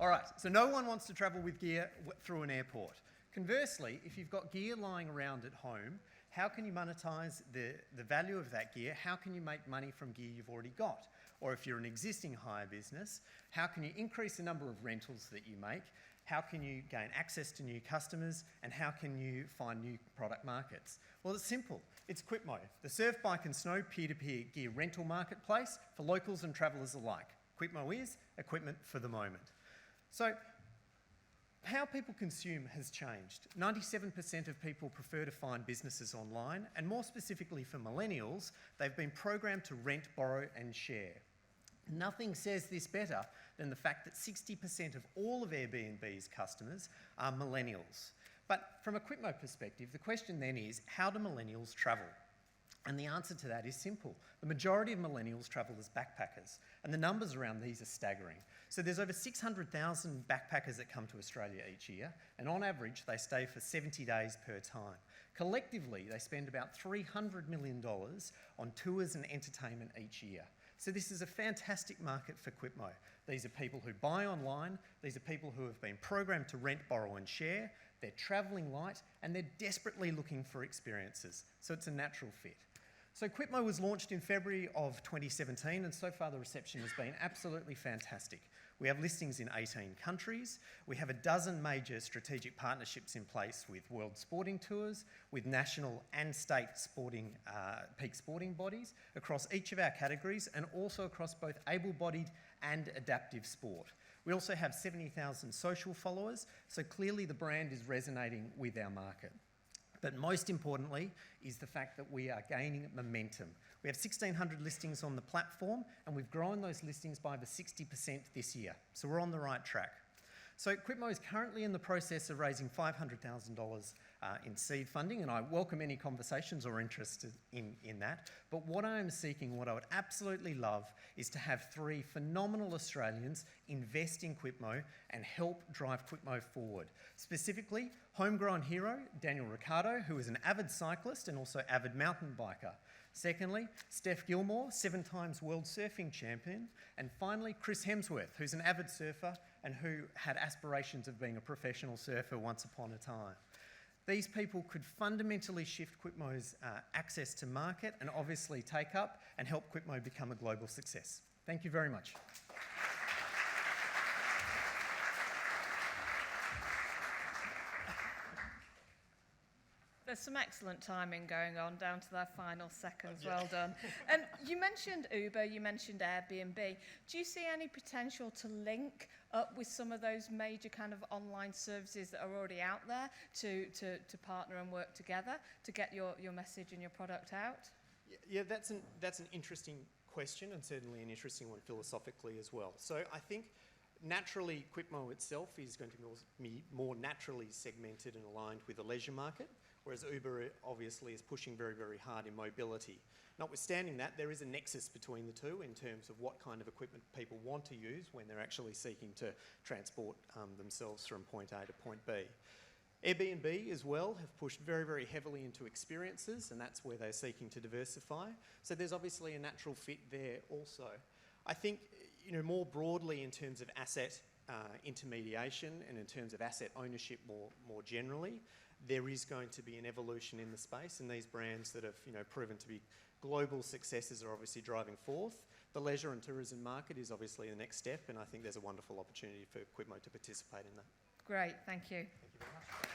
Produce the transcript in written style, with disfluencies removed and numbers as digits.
All right, so no one wants to travel with gear through an airport. Conversely, if you've got gear lying around at home, how can you monetize the value of that gear? How can you make money from gear you've already got? Or if you're an existing hire business, how can you increase the number of rentals that you make? How can you gain access to new customers? And how can you find new product markets? Well, it's simple. It's Quipmo, the surf, bike and snow peer-to-peer gear rental marketplace for locals and travellers alike. Quipmo is equipment for the moment. So, how people consume has changed. 97% of people prefer to find businesses online, and more specifically for millennials, they've been programmed to rent, borrow and share. Nothing says this better than the fact that 60% of all of Airbnb's customers are millennials. But from a Quipmo perspective, the question then is, how do millennials travel? And the answer to that is simple. The majority of millennials travel as backpackers, and the numbers around these are staggering. So there's over 600,000 backpackers that come to Australia each year, and on average, they stay for 70 days per time. Collectively, they spend about $300 million on tours and entertainment each year. So this is a fantastic market for Quipmo. These are people who buy online, these are people who have been programmed to rent, borrow and share, they're travelling light, and they're desperately looking for experiences. So it's a natural fit. So Quipmo was launched in February of 2017, and so far the reception has been absolutely fantastic. We have listings in 18 countries. We have a dozen major strategic partnerships in place with World Sporting Tours, with national and state sporting, peak sporting bodies across each of our categories, and also across both able-bodied and adaptive sport. We also have 70,000 social followers, so clearly the brand is resonating with our market. But most importantly is the fact that we are gaining momentum. We have 1,600 listings on the platform, and we've grown those listings by over 60% this year. So we're on the right track. So Quipmo is currently in the process of raising $500,000 in seed funding, and I welcome any conversations or interest in that. But what I am seeking, what I would absolutely love, is to have three phenomenal Australians invest in Quipmo and help drive Quipmo forward. Specifically, homegrown hero Daniel Ricciardo, who is an avid cyclist and also avid mountain biker. Secondly, Steph Gilmore, 7 times world surfing champion. And finally, Chris Hemsworth, who's an avid surfer and who had aspirations of being a professional surfer once upon a time. These people could fundamentally shift Quipmo's access to market and obviously take up and help Quipmo become a global success. Thank you very much. There's some excellent timing going on down to their final seconds. Well done. And you mentioned Uber, you mentioned Airbnb. Do you see any potential to link up with some of those major kind of online services that are already out there to partner and work together to get your message and your product out? Yeah, that's an interesting question, and certainly an interesting one philosophically as well. So I think naturally Quipmo itself is going to be more naturally segmented and aligned with the leisure market, whereas Uber obviously is pushing very, very hard in mobility. Notwithstanding that, there is a nexus between the two in terms of what kind of equipment people want to use when they're actually seeking to transport themselves from point A to point B. Airbnb as well have pushed very, very heavily into experiences, and that's where they're seeking to diversify. So there's obviously a natural fit there also. I think, more broadly in terms of asset intermediation and in terms of asset ownership more generally, there is going to be an evolution in the space, and these brands that have proven to be global successes are obviously driving forth. The leisure and tourism market is obviously the next step, and I think there's a wonderful opportunity for Quipmo to participate in that. Great, thank you. Thank you very much.